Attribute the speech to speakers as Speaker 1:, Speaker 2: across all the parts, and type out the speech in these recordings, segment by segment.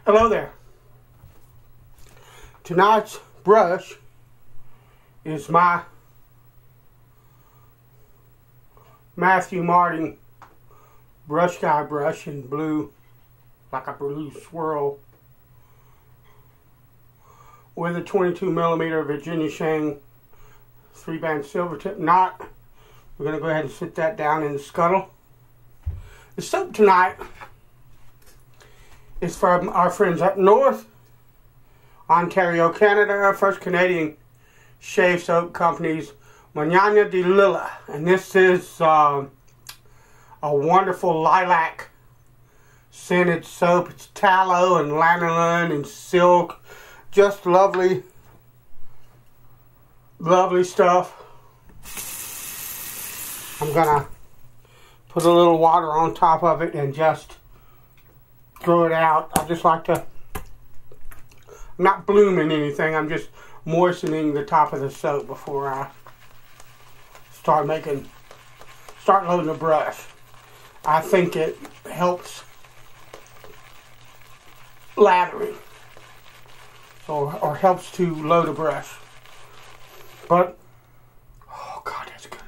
Speaker 1: Hello there. Tonight's brush is my Matthew Martin brush guy brush in blue, like a blue swirl, with a 22mm Virginia Shane 3-band silver tip knot. We're going to go ahead and sit that down in the scuttle. The soap tonight is from our friends up north, Ontario, Canada. First Canadian shave soap company's Manana de Lila. And this is a wonderful lilac scented soap. It's tallow and lanolin and silk. Just lovely, lovely stuff. I'm gonna put a little water on top of it and just throw it out. I just like to, I'm not blooming anything, I'm just moistening the top of the soap before I start loading the brush. I think it helps lathering or helps to load a brush. But oh God, that's good.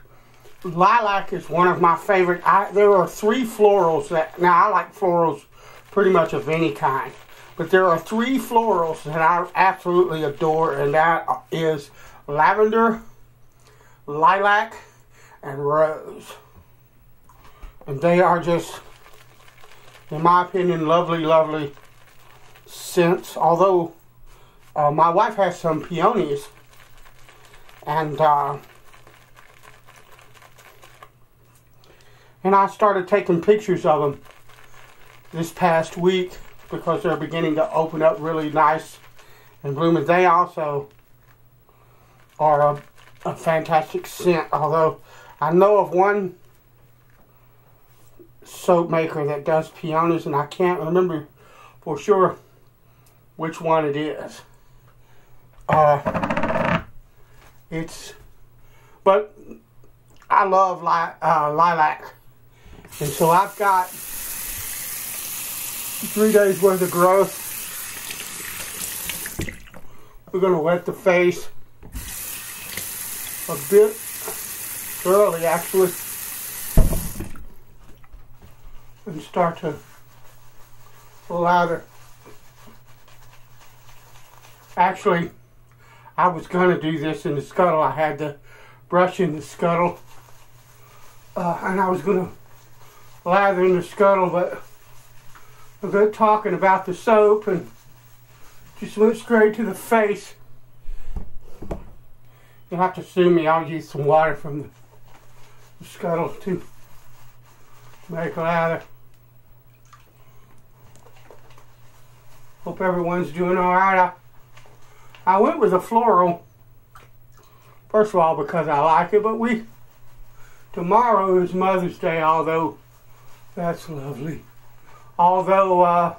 Speaker 1: Lilac is one of my favorite. There are 3 florals that, now I like florals pretty much of any kind, but there are 3 florals that I absolutely adore, and that is lavender, lilac, and rose. And they are just, in my opinion, lovely, lovely scents. Although my wife has some peonies, and I started taking pictures of them this past week because they're beginning to open up really nice and blooming. They also are a fantastic scent, although I know of one soap maker that does peonies, and I can't remember for sure which one it is. But I love lilac, and so I've got 3 days worth of growth. We're going to wet the face a bit thoroughly, actually, and start to lather. Actually, I was going to do this in the scuttle. I had the brush in the scuttle, and I was going to lather in the scuttle, but I got talking about the soap and just went straight to the face. You'll have to sue me. I'll use some water from the scuttle to make lather. Hope everyone's doing all right. I went with a floral, first of all, because I like it, but tomorrow is Mother's Day, although that's lovely. Although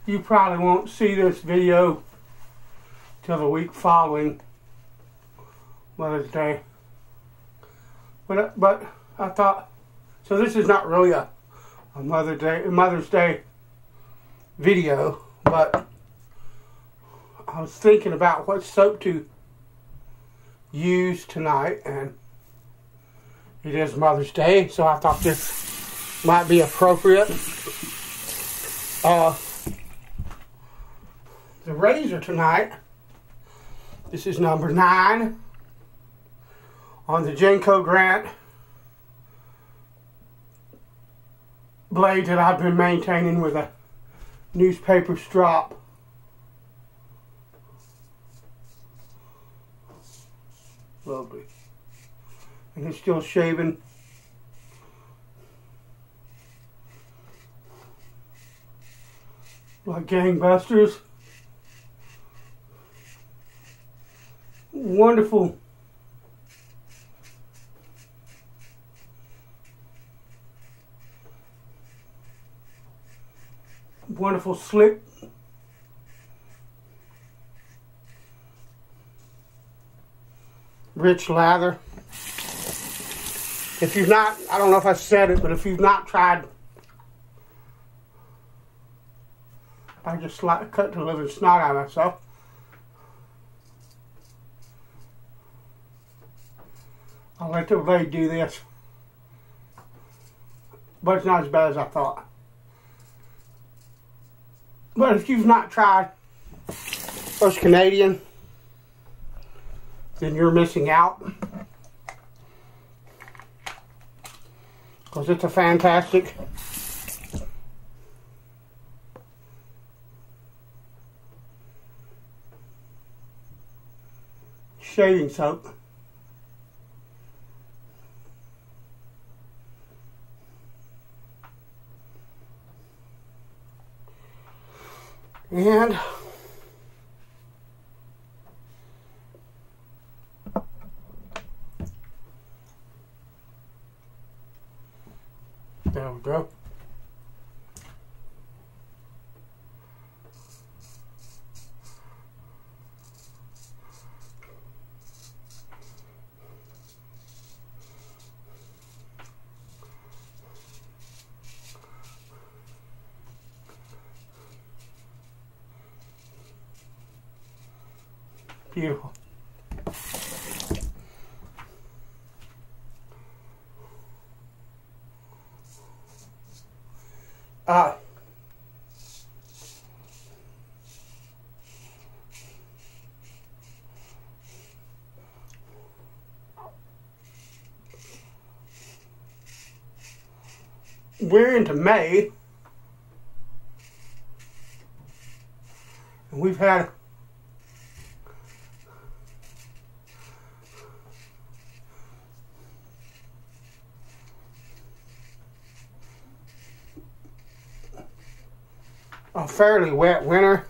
Speaker 1: you probably won't see this video till the week following Mother's Day. But I thought, so this is not really a Mother's Day video, but I was thinking about what soap to use tonight, and it is Mother's Day, so I thought this might be appropriate. The razor tonight, this is number 9 on the Jenko Grant blade that I've been maintaining with a newspaper strop. Lovely. And it's still shaving. Like gangbusters. Wonderful. Wonderful slick. Rich lather. If you've not, I don't know if I said it, but if you've not tried I just cut the living snot out of myself. I'll let the blade do this. But it's not as bad as I thought. But if you've not tried First Canadian, then you're missing out. Because it's a fantastic shaving soap. And there we go. Beautiful. We're into May, and we've had a fairly wet winter.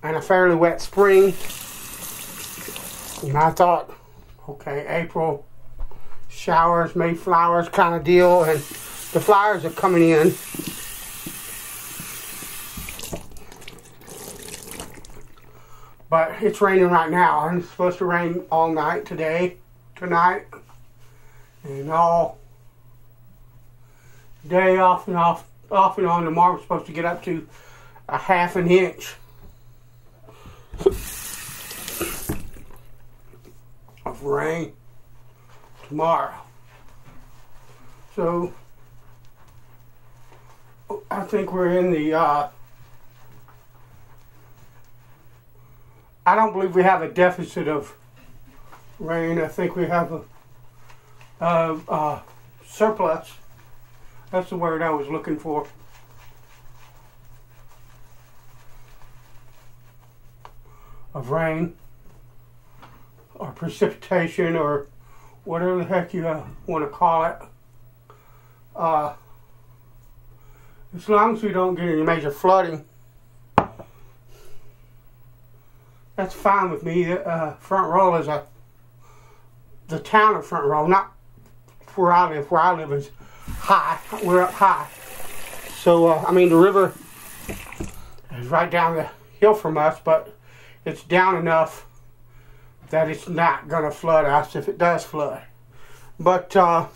Speaker 1: And a fairly wet spring. And I thought, okay, April, showers, May flowers kind of deal, and the flowers are coming in. But it's raining right now, and it's supposed to rain all night today, tonight, and all day off and on. Tomorrow we're supposed to get up to a half an inch of rain tomorrow. So I think we're in the I don't believe we have a deficit of rain. I think we have a surplus. That's the word I was looking for. Of rain, or precipitation, or whatever the heck you want to call it. As long as we don't get any major flooding, that's fine with me. Front Royal is the town of Front Royal, not where I live. Where I live is high. We're up high. So, I mean, the river is right down the hill from us, but it's down enough that it's not going to flood us if it does flood. But, I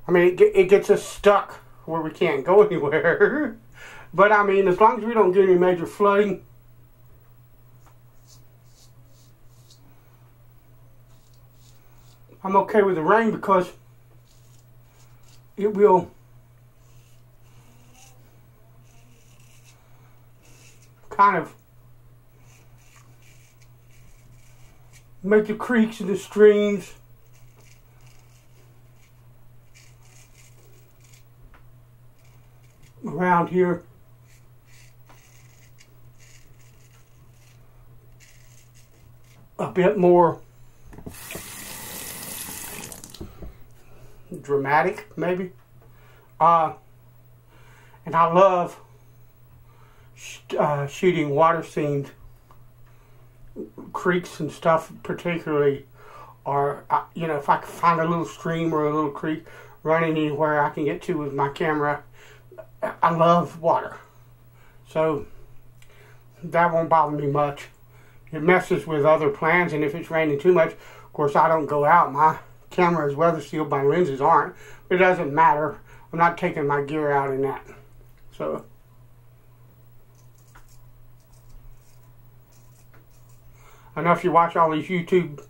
Speaker 1: mean, it gets us stuck where we can't go anywhere. But, I mean, as long as we don't get any major flooding, I'm okay with the rain, because it will kind of make the creeks and the streams around here a bit more dramatic, maybe. And I love shooting water scenes, creeks and stuff particularly, or you know, if I can find a little stream or a little creek running anywhere I can get to with my camera. I love water, so that won't bother me much. It messes with other plans, and if it's raining too much, of course I don't go out. My camera is weather sealed, my lenses aren't. But it doesn't matter. I'm not taking my gear out in that. So I know if you watch all these YouTube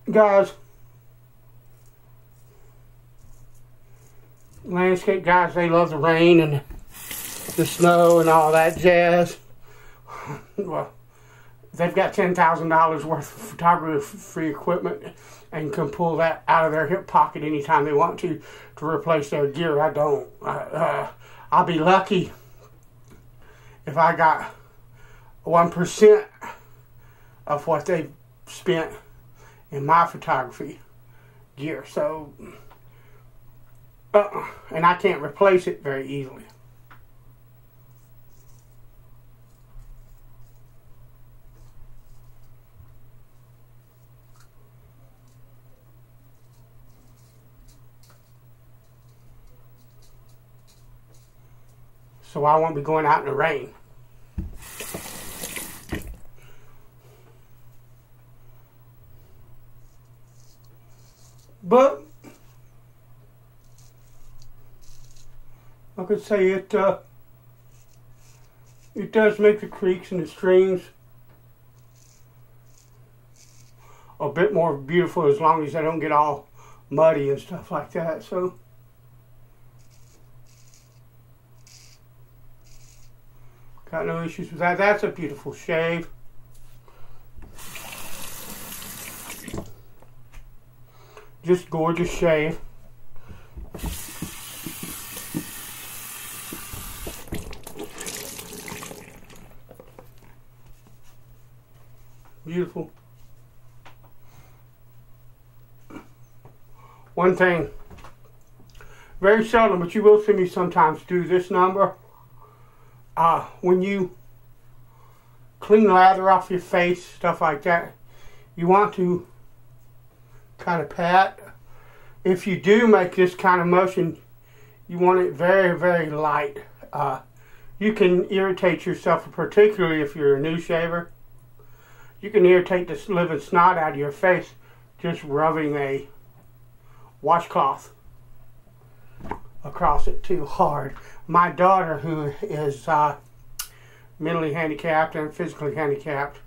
Speaker 1: guys, landscape guys, they love the rain and the snow and all that jazz. Well, they've got $10,000 worth of photography equipment and can pull that out of their hip pocket anytime they want to replace their gear. I don't. I'll be lucky if I got 1% of what they've spent in my photography gear. So, and I can't replace it very easily. So I won't be going out in the rain. But I could say it does make the creeks and the streams a bit more beautiful, as long as they don't get all muddy and stuff like that. So got no issues with that. That's a beautiful shave. Just gorgeous shave. Beautiful. One thing, very seldom, but you will see me sometimes do this number. When you clean lather off your face, stuff like that, you want to kind of pat. If you do make this kind of motion, you want it very, very light. You can irritate yourself, particularly if you're a new shaver. You can irritate the living snot out of your face just rubbing a washcloth across it too hard. My daughter, who is mentally handicapped and physically handicapped,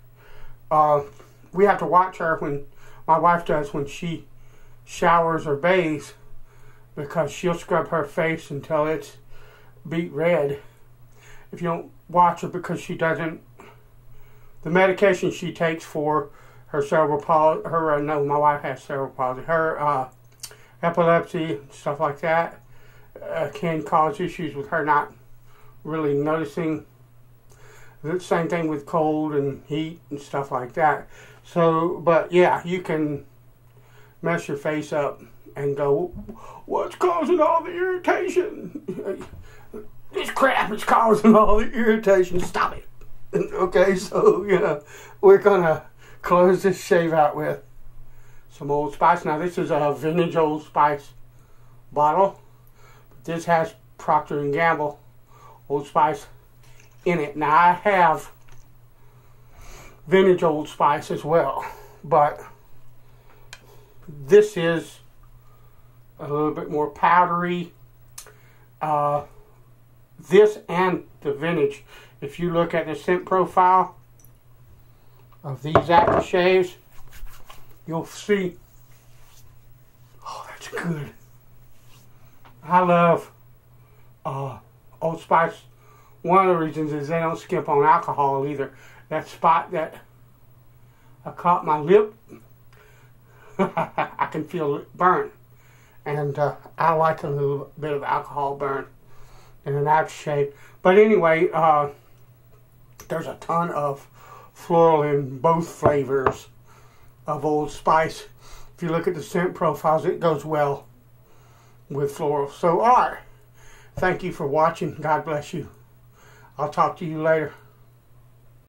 Speaker 1: we have to watch her when my wife does when she showers or bathes, because she'll scrub her face until it's beet red if you don't watch her, because she doesn't, the medication she takes for her cerebral palsy, no, my wife has cerebral palsy, her epilepsy, stuff like that, can cause issues with her not really noticing. The same thing with cold and heat and stuff like that. So, but yeah, you can mess your face up and go, what's causing all the irritation? This crap is causing all the irritation. Stop it. Okay, so, you know, we're going to close this shave out with some Old Spice. Now, this is a vintage Old Spice bottle. This has Procter & Gamble Old Spice in it. Now, I have vintage Old Spice as well, but this is a little bit more powdery. This and the vintage, if you look at the scent profile of these aftershaves, you'll see, oh, that's good. I love Old Spice. One of the reasons is they don't skimp on alcohol either. That spot that I caught my lip, I can feel it burn. And I like a little bit of alcohol burn in an aftershave. But anyway, there's a ton of floral in both flavors of Old Spice. If you look at the scent profiles, it goes well with floral. So, alright. Thank you for watching. God bless you. I'll talk to you later.